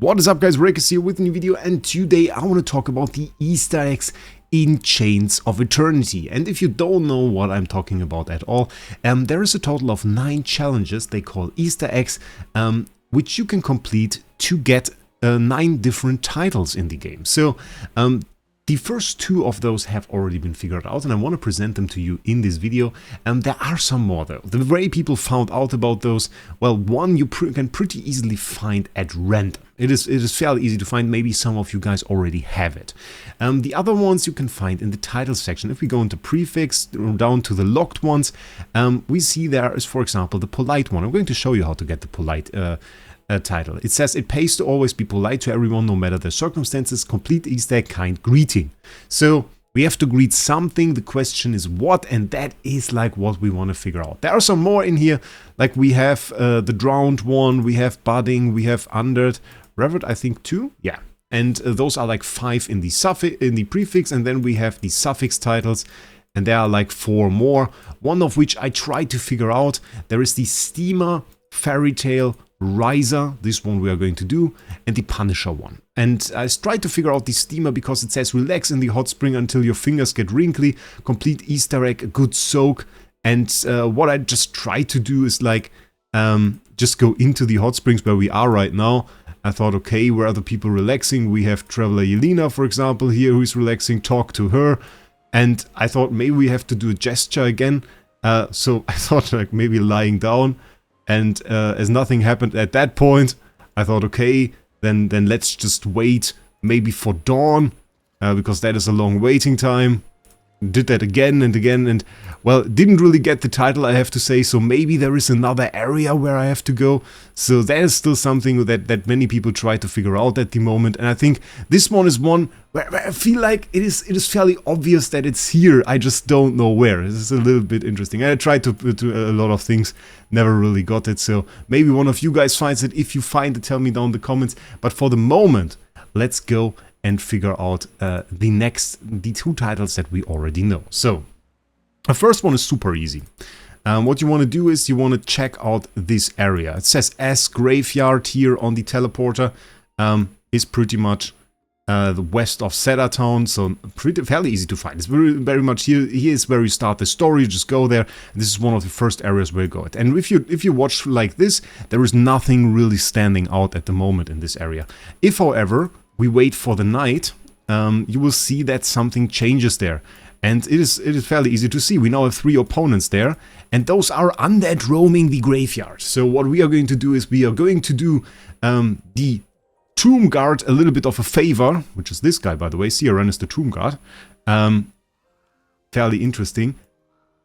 What is up, guys? Wraec here with a new video, and today I want to talk about the Easter eggs in Chains of Eternity. And if you don't know what I'm talking about at all, there is a total of 9 challenges they call Easter eggs, which you can complete to get 9 different titles in the game. So the first 2 of those have already been figured out, and I want to present them to you in this video. There are some more though. The way people found out about those, well, one you can pretty easily find at random. It is fairly easy to find. Maybe some of you guys already have it. The other ones you can find in the title section. If we go into prefix down to the locked ones, we see there is, for example, the polite one. I'm going to show you how to get the polite title. It says it pays to always be polite to everyone no matter their circumstances. Complete Easter egg kind greeting. So we have to greet something. The question is what, and that is like what we want to figure out. There are some more in here, like we have the drowned one, we have budding, we have undered, Revert, I think 2, yeah. And those are like 5 in the prefix, and then we have the suffix titles, and there are like 4 more. One of which I tried to figure out. There is the Steamer, Fairy Tale, Riser, this one we are going to do, and the Punisher one. And I tried to figure out the Steamer because it says relax in the hot spring until your fingers get wrinkly, complete Easter egg, a good soak. And what I just tried to do is like just go into the hot springs where we are right now. I thought, okay, where are the people relaxing? We have Traveler Yelena, for example, here, who's relaxing, talk to her. And I thought maybe we have to do a gesture again. So I thought like maybe lying down. And as nothing happened at that point, I thought, okay, then let's just wait maybe for dawn, because that is a long waiting time. Did that again and again, and well, didn't really get the title, I have to say, so maybe there is another area where I have to go. So that is still something that many people try to figure out at the moment, and I think this one is one where I feel like it is fairly obvious that it's here. I just don't know where. This is a little bit interesting. I tried to a lot of things, never really got it, so maybe one of you guys finds it. If you find it, tell me down in the comments. But for the moment, let's go and figure out the 2 titles that we already know. So the first one is super easy. What you want to do is you want to check out this area. It says S Graveyard here on the teleporter. Is pretty much the west of Cedar Town, so fairly easy to find. It's very much here. Here is where you start the story. You just go there. This is one of the first areas where you go. And if you watch like this, there is nothing really standing out at the moment in this area. If, however, we wait for the night, you will see that something changes there. And it is fairly easy to see. We now have 3 opponents there, and those are undead roaming the graveyard. So what we are going to do is we are going to do the Tomb Guard a little bit of a favor, which is this guy, by the way. CRN is the Tomb Guard. Fairly interesting.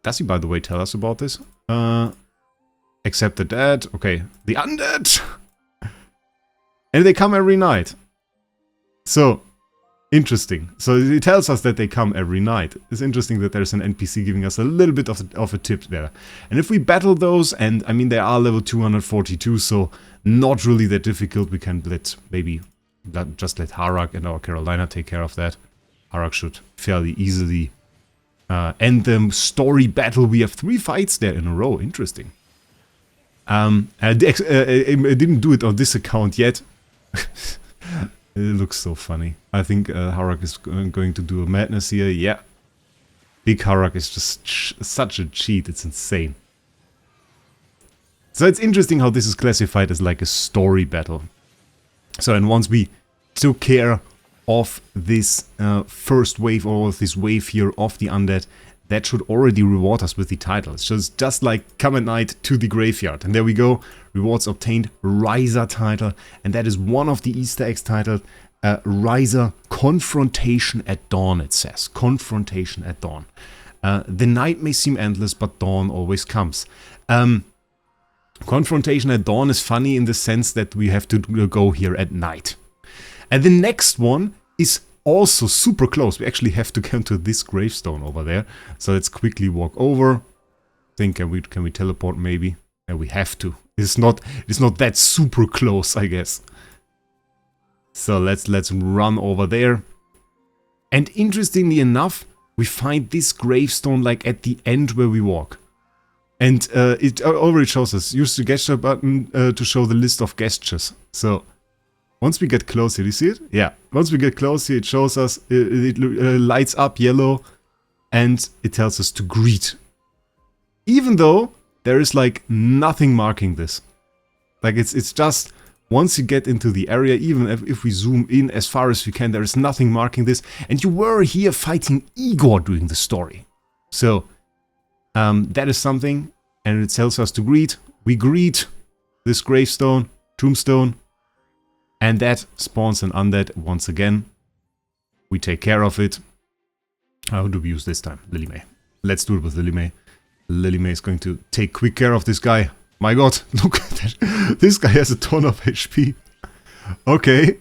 Does he, by the way, tell us about this? Accept the dead. Okay, the undead. And they come every night. So, interesting. So it tells us that they come every night. It's interesting that there's an NPC giving us a little bit of a tip there. And if we battle those, and I mean they are level 242, so not really that difficult. We can just let Harak and our Carolina take care of that. Harak should fairly easily end the story battle. We have 3 fights there in a row. Interesting. I didn't do it on this account yet. It looks so funny. I think Harak is going to do a madness here. Yeah. Big Harak is just such a cheat. It's insane. So it's interesting how this is classified as like a story battle. So, and once we took care of this first wave, or this wave here of the undead, that should already reward us with the title. It's just like come at night to the graveyard. And there we go. Rewards obtained, Riser title. And that is one of the Easter eggs titled Riser Confrontation at Dawn, it says. Confrontation at Dawn. The night may seem endless, but dawn always comes. Confrontation at Dawn is funny in the sense that we have to go here at night. And the next one is also super close. We actually have to come to this gravestone over there. So let's quickly walk over. I think can we teleport maybe? And we have to. It's not that super close, I guess. So let's run over there. And interestingly enough, we find this gravestone like at the end where we walk. And it already shows us, use the gesture button to show the list of gestures. So Once we get close here, you see it? Yeah. Once we get close here, it shows us, it lights up yellow and it tells us to greet. Even though there is like nothing marking this. Like it's just, once you get into the area, even if we zoom in as far as we can, there is nothing marking this. And you were here fighting Igor during the story. So that is something, and it tells us to greet. We greet this gravestone, tombstone. And that spawns an undead once again. We take care of it. How do we use this time? Lily May. Let's do it with Lily May. Lily May is going to take quick care of this guy. My god, look at that. This guy has a ton of HP. Okay.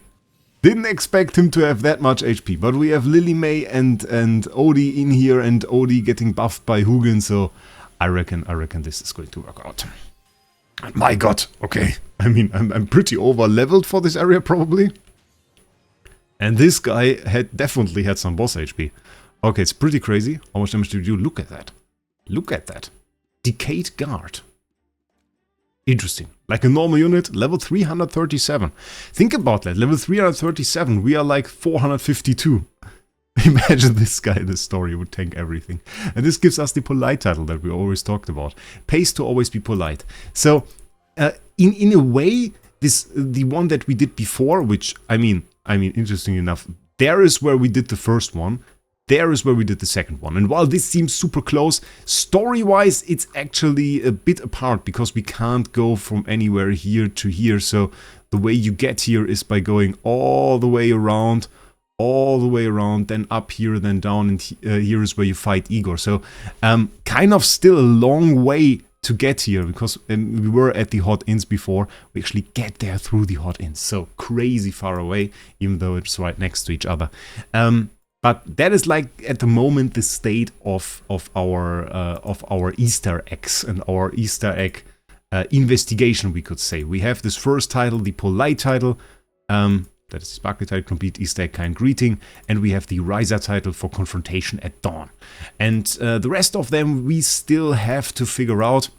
Didn't expect him to have that much HP. But we have Lily May and Odie in here. And Odie getting buffed by Hugin. So I reckon this is going to work out. My god, okay. I mean, I'm pretty over-leveled for this area, probably. And this guy definitely had some boss HP. Okay, it's pretty crazy. How much damage did you do? Look at that. Look at that. Decayed Guard. Interesting. Like a normal unit, level 337. Think about that. Level 337, we are like 452. Imagine this guy in this story would tank everything. And this gives us the polite title that we always talked about. Pays to always be polite. So, in a way, the one that we did before, which, I mean, interesting enough, there is where we did the first one. There is where we did the second one. And while this seems super close, story-wise, it's actually a bit apart because we can't go from anywhere here to here. So the way you get here is by going all the way around, then up here, then down, and here is where you fight Igor. So kind of still a long way to get here, because we were at the hot inns before. We actually get there through the hot inns, so crazy far away, even though it's right next to each other. But that is like at the moment the state of our Easter eggs and our Easter egg investigation, we could say. We have this first title, the polite title. That is the sparkly title, complete Easter egg kind greeting, and we have the riser title for confrontation at dawn. And the rest of them we still have to figure out.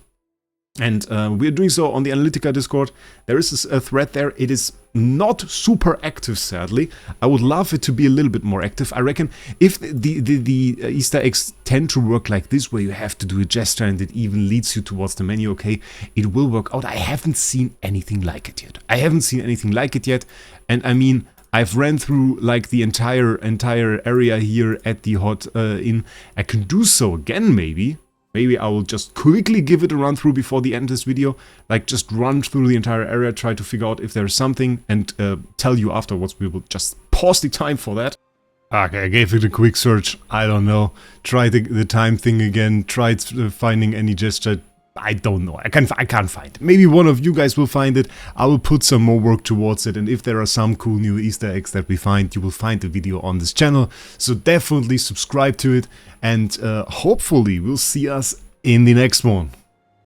And we're doing so on the Analytica Discord. There is a thread there. It is not super active, sadly. I would love it to be a little bit more active. I reckon if the Easter eggs tend to work like this, where you have to do a gesture and it even leads you towards the menu, okay, it will work out. I haven't seen anything like it yet. And I mean, I've ran through like the entire area here at the hot inn. I can do so again, maybe. Maybe I will just quickly give it a run through before the end of this video. Like, just run through the entire area, try to figure out if there's something, and tell you afterwards. We will just pause the time for that. Okay, I gave it a quick search. I don't know. Try the time thing again. Tried finding any gesture. I don't know. I can't find it. Maybe one of you guys will find it. I will put some more work towards it. And if there are some cool new Easter eggs that we find, you will find the video on this channel. So definitely subscribe to it. And hopefully we'll see us in the next one.